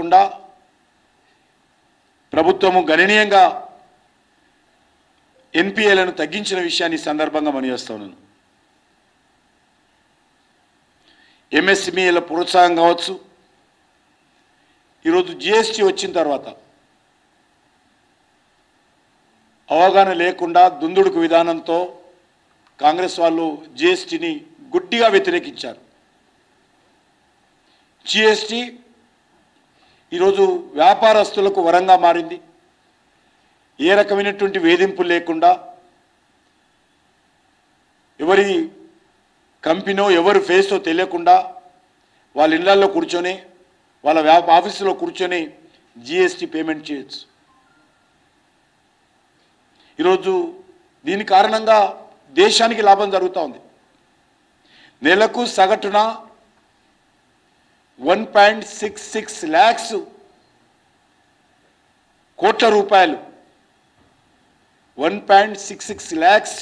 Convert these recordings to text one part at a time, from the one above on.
కాకుండా ప్రభుత్వము గణనీయంగా ఎన్పిఏలను తగ్గించిన విషయాన్ని సందర్భంగా మనవిస్తున్నాను. ఎంఎస్ఎంఈల ప్రోత్సాహం కావచ్చు, ఈరోజు జిఎస్టీ వచ్చిన తర్వాత అవగాహన లేకుండా దుందుడుకు విధానంతో కాంగ్రెస్ వాళ్ళు జిఎస్టీని గుడ్డిగా వ్యతిరేకించారు. జిఎస్టీ ఈరోజు వ్యాపారస్తులకు వరంగా మారింది. ఏ రకమైనటువంటి వేధింపులు లేకుండా ఎవరి కంపెనో ఎవరు ఫేసో తెలియకుండా వాళ్ళ ఇళ్లలో కూర్చొని వాళ్ళ ఆఫీసులో కూర్చొని జిఎస్టీ పేమెంట్ చేయొచ్చు. ఈరోజు దీని కారణంగా దేశానికి లాభం జరుగుతూ ఉంది. నెలకు సగటున 1.66 lakhs కోట్ల రూపాయలు 1.66 lakhs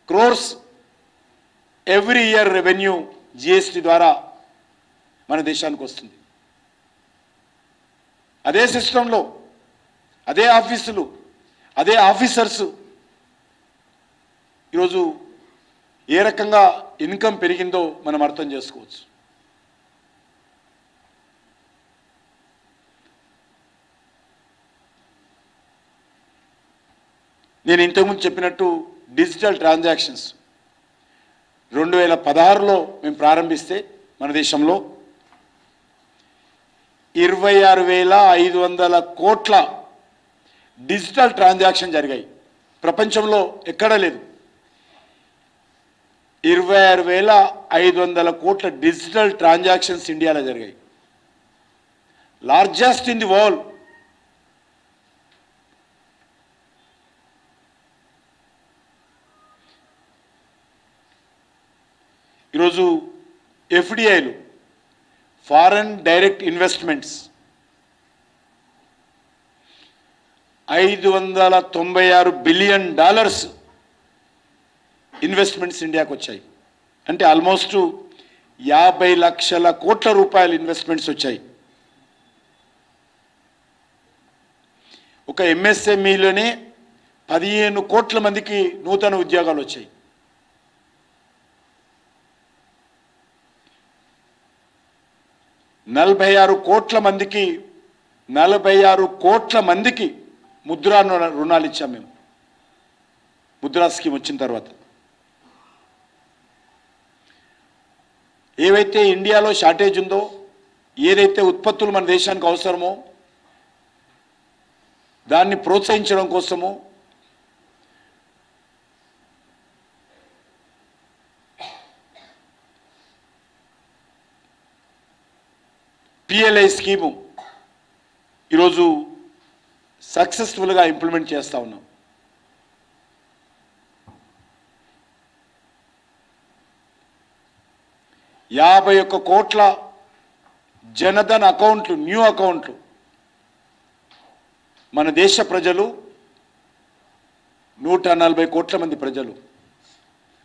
crores every year revenue GST ద్వారా మన దేశానికి వస్తుంది. అదే సిస్టంలో అదే ఆఫీసులు అదే ఆఫీసర్స్ ఈరోజు ఏ రకంగా ఇన్కమ్ పెరిగిందో మనం అర్థం చేసుకోవచ్చు. నేను ఇంతకుముందు చెప్పినట్టు డిజిటల్ ట్రాన్సాక్షన్స్ 2016లో మేము ప్రారంభిస్తే మన దేశంలో 26,500 కోట్ల డిజిటల్ ట్రాన్సాక్షన్ జరిగాయి. ప్రపంచంలో ఎక్కడా లేదు. 26,500 కోట్ల డిజిటల్ ట్రాన్సాక్షన్స్ ఇండియాలో జరిగాయి. Largest in the world. ఈరోజు ఎఫ్డిఐలు foreign direct investments $596 billion investments ఇండియాకు వచ్చాయి. అంటే ఆల్మోస్ట్ 50 లక్షల కోట్ల రూపాయల ఇన్వెస్ట్మెంట్స్ వచ్చాయి. ఒక ఎంఎస్ఎంఈలోనే 15 కోట్ల మందికి నూతన ఉద్యోగాలు వచ్చాయి. నలభై ఆరు కోట్ల మందికి ముద్రా రుణాలు ఇచ్చాం మేము ముద్రా స్కీమ్ వచ్చిన తర్వాత. ఏవైతే ఇండియాలో షార్టేజ్ ఉందో, ఏదైతే ఉత్పత్తులు మన దేశానికి అవసరమో దాన్ని ప్రోత్సహించడం కోసము పిఎల్ఐ స్కీము ఈరోజు సక్సెస్ఫుల్గా ఇంప్లిమెంట్ చేస్తూ ఉన్నాం. $51 కోట్ల జనధన్ అకౌంట్లు, న్యూ అకౌంట్లు మన దేశ ప్రజలు 140 కోట్ల మంది ప్రజలు.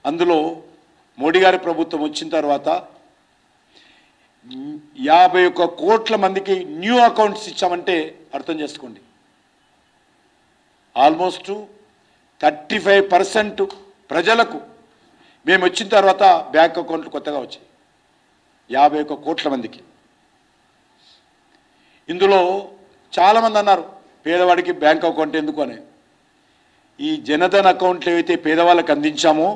అందులో మోడీ గారి ప్రభుత్వం వచ్చిన తర్వాత 51 కోట్ల మందికి న్యూ అకౌంట్స్ ఇచ్చామంటే అర్థం చేసుకోండి. ఆల్మోస్ట్ 35% ప్రజలకు మేము వచ్చిన తర్వాత బ్యాంక్ అకౌంట్లు కొత్తగా వచ్చాయి. 51 కోట్ల మందికి. ఇందులో చాలామంది అన్నారు పేదవాడికి బ్యాంక్ అకౌంట్ ఎందుకు అని. ఈ జనధన్ అకౌంట్లు ఏవైతే పేదవాళ్ళకి అందించామో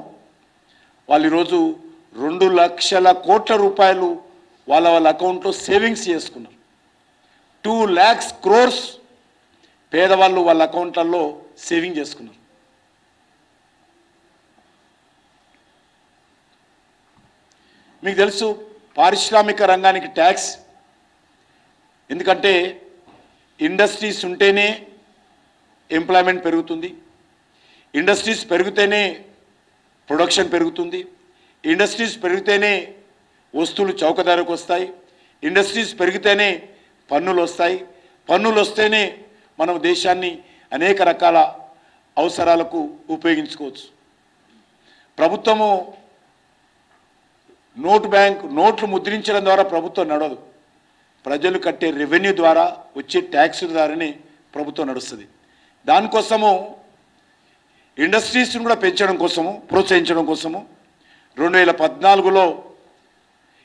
వాళ్ళు ఈరోజు 2 లక్షల కోట్ల రూపాయలు వాళ్ళ అకౌంట్లో సేవింగ్స్ చేసుకున్నారు. 2 lakhs crores పేదవాళ్ళు వాళ్ళ అకౌంట్లలో సేవింగ్ చేసుకున్నారు. మీకు తెలుసు పారిశ్రామిక రంగానికి ట్యాక్స్, ఎందుకంటే ఇండస్ట్రీస్ ఉంటేనే ఎంప్లాయ్మెంట్ పెరుగుతుంది, ఇండస్ట్రీస్ పెరిగితేనే ప్రొడక్షన్ పెరుగుతుంది, ఇండస్ట్రీస్ పెరిగితేనే వస్తువులు చౌక ధరకు వస్తాయి, ఇండస్ట్రీస్ పెరిగితేనే పన్నులు వస్తాయి, పన్నులు వస్తేనే మనం దేశాన్ని అనేక రకాల అవసరాలకు ఉపయోగించుకోవచ్చు. ప్రభుత్వము నోట్లు ముద్రించడం ద్వారా ప్రభుత్వం నడవదు. ప్రజలు కట్టే రెవెన్యూ ద్వారా వచ్చే ట్యాక్స్ ద్వారానే ప్రభుత్వం నడుస్తుంది. దానికోసము ఇండస్ట్రీస్ని కూడా పెంచడం కోసము, ప్రోత్సహించడం కోసము 2014లో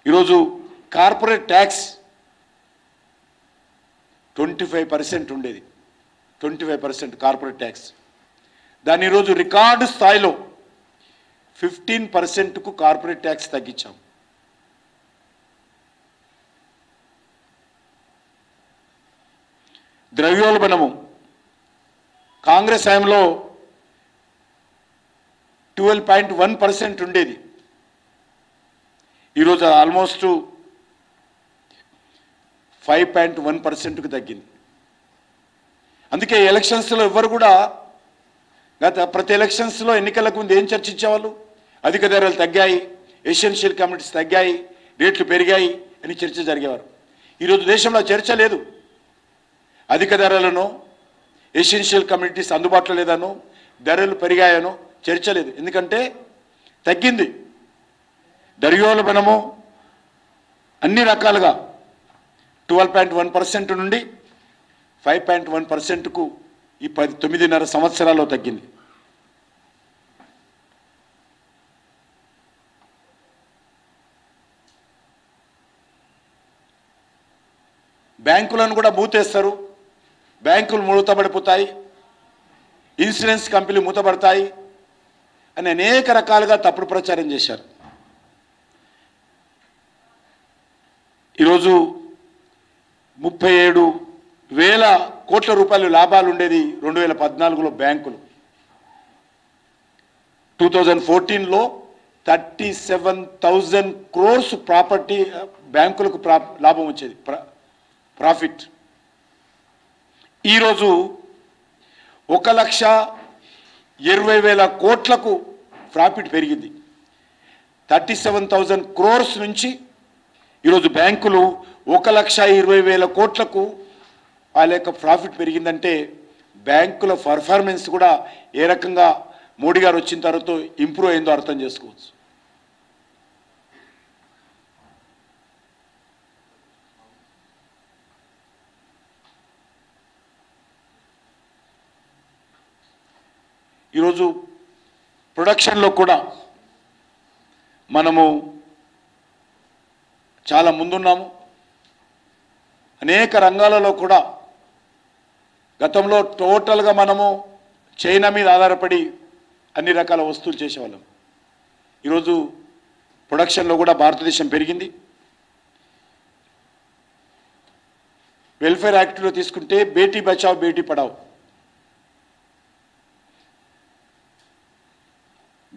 ఈరోజు కార్పొరేట్ ట్యాక్స్ 25% ఉండేది. 25% కార్పొరేట్ ట్యాక్స్. దాన్ని ఈరోజు రికార్డు స్థాయిలో 15%కు కార్పొరేట్ ట్యాక్స్ తగ్గించాం. ద్రవ్యోల్బణము కాంగ్రెస్ హయాంలో 12.1% ఉండేది. ఈరోజు ఆల్మోస్ట్ 5.1%కు తగ్గింది. అందుకే ఎలక్షన్స్లో ఎవ్వరు కూడా ప్రతి ఎలక్షన్స్లో ఎన్నికలకు ముందు ఏం చర్చించేవాళ్ళు? అధిక ధరలు తగ్గాయి, ఎసెన్షియల్ కమ్యూనిటీస్ తగ్గాయి, రేట్లు పెరిగాయి అని చర్చ జరిగేవారు. ఈరోజు దేశంలో చర్చ లేదు. అధిక ధరలను, ఎసెన్షియల్ కమ్యూనిటీస్ అందుబాటులో లేదనో, ధరలు పెరిగాయనో చర్చ లేదు. ఎందుకంటే తగ్గింది. ద్రవ్యోల్బణము అన్ని రకాలుగా 12.1% నుండి 5.1%కు ఈ 9.5 సంవత్సరాల్లో తగ్గింది. బ్యాంకులను కూడా మూతేస్తారు, బ్యాంకులు మూతపడిపోతాయి, ఇన్సూరెన్స్ కంపెనీలు మూతపడతాయి అని అనేక రకాలుగా తప్పుడు ప్రచారం చేశారు. ఈరోజు 37,000 కోట్ల రూపాయలు లాభాలు ఉండేది 2014లో బ్యాంకులు. 2014లో 37,000 crores ప్రాపర్టీ బ్యాంకులకు లాభం వచ్చేది, ప్రాఫిట్. ఈరోజు 1,20,000 కోట్లకు ప్రాఫిట్ పెరిగింది. 37,000 crores నుంచి ఈరోజు బ్యాంకులు 1,20,000 కోట్లకు వాళ్ళ యొక్క ప్రాఫిట్ పెరిగిందంటే బ్యాంకుల పర్ఫార్మెన్స్ కూడా ఏ రకంగా మోడీ గారు వచ్చిన తర్వాత ఇంప్రూవ్ అయిందో అర్థం చేసుకోవచ్చు. ఈరోజు ప్రొడక్షన్లో కూడా మనము చాలా ముందున్నాము. అనేక రంగాలలో కూడా గతంలో టోటల్గా మనము చైనా మీద ఆధారపడి అన్ని రకాల వస్తువులు చేసేవాళ్ళం. ఈరోజు ప్రొడక్షన్లో కూడా భారతదేశం పెరిగింది. వెల్ఫేర్ యాక్ట్లో తీసుకుంటే బేటీ బచావ్ బేటీ పడావ్,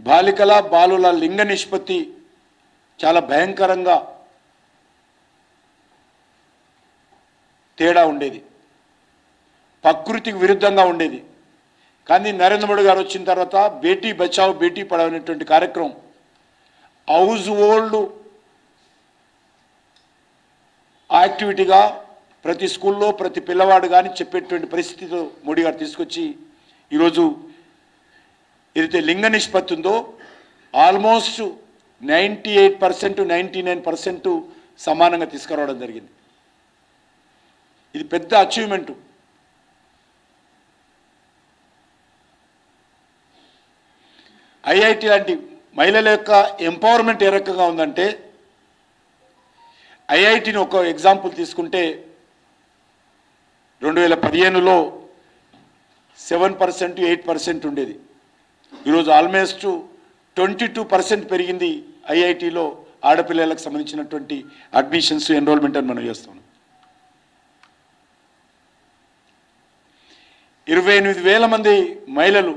బాలికల బాలుల లింగ నిష్పత్తి చాలా భయంకరంగా తేడా ఉండేది, ప్రకృతికి విరుద్ధంగా ఉండేది. కానీ నరేంద్ర మోడీ గారు వచ్చిన తర్వాత బేటీ బచావ్ బేటీ పడావ్ అనేటువంటి కార్యక్రమం హౌస్ హోల్డ్ యాక్టివిటీగా ప్రతి స్కూల్లో ప్రతి పిల్లవాడు కానీ చెప్పేటువంటి పరిస్థితితో మోడీ గారు తీసుకొచ్చి ఈరోజు ఏదైతే లింగ నిష్పత్తి ఉందో ఆల్మోస్ట్ 98% 99% సమానంగా తీసుకురావడం జరిగింది. ఇది పెద్ద అచీవ్మెంటు. ఐఐటి లాంటి మహిళల యొక్క ఎంపవర్మెంట్ ఏ రకంగా ఉందంటే, ఐఐటిని ఒక ఎగ్జాంపుల్ తీసుకుంటే 2015లో 7% 8% ఉండేది. ఈరోజు ఆల్మోస్ట్ 22% పెరిగింది ఐఐటిలో ఆడపిల్లలకు సంబంధించినటువంటి అడ్మిషన్స్, ఎన్రోల్మెంట్ అని మనం చేస్తున్నాం. 28,000 మంది మహిళలు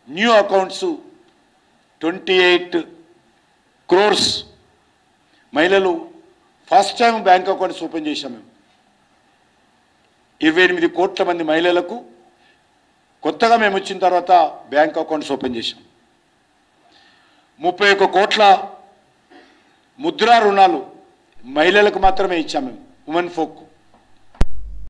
న్యూ అకౌంట్స్, 28 crores మహిళలు first time bank accounts open చేశాం మేము. 28 కోట్ల మంది మహిళలకు కొత్తగా మేము వచ్చిన తర్వాత బ్యాంక్ అకౌంట్స్ ఓపెన్ చేశాం. 31 కోట్ల ముద్రా రుణాలు మహిళలకు మాత్రమే ఇచ్చాం మేము, ఉమెన్ ఫోక్.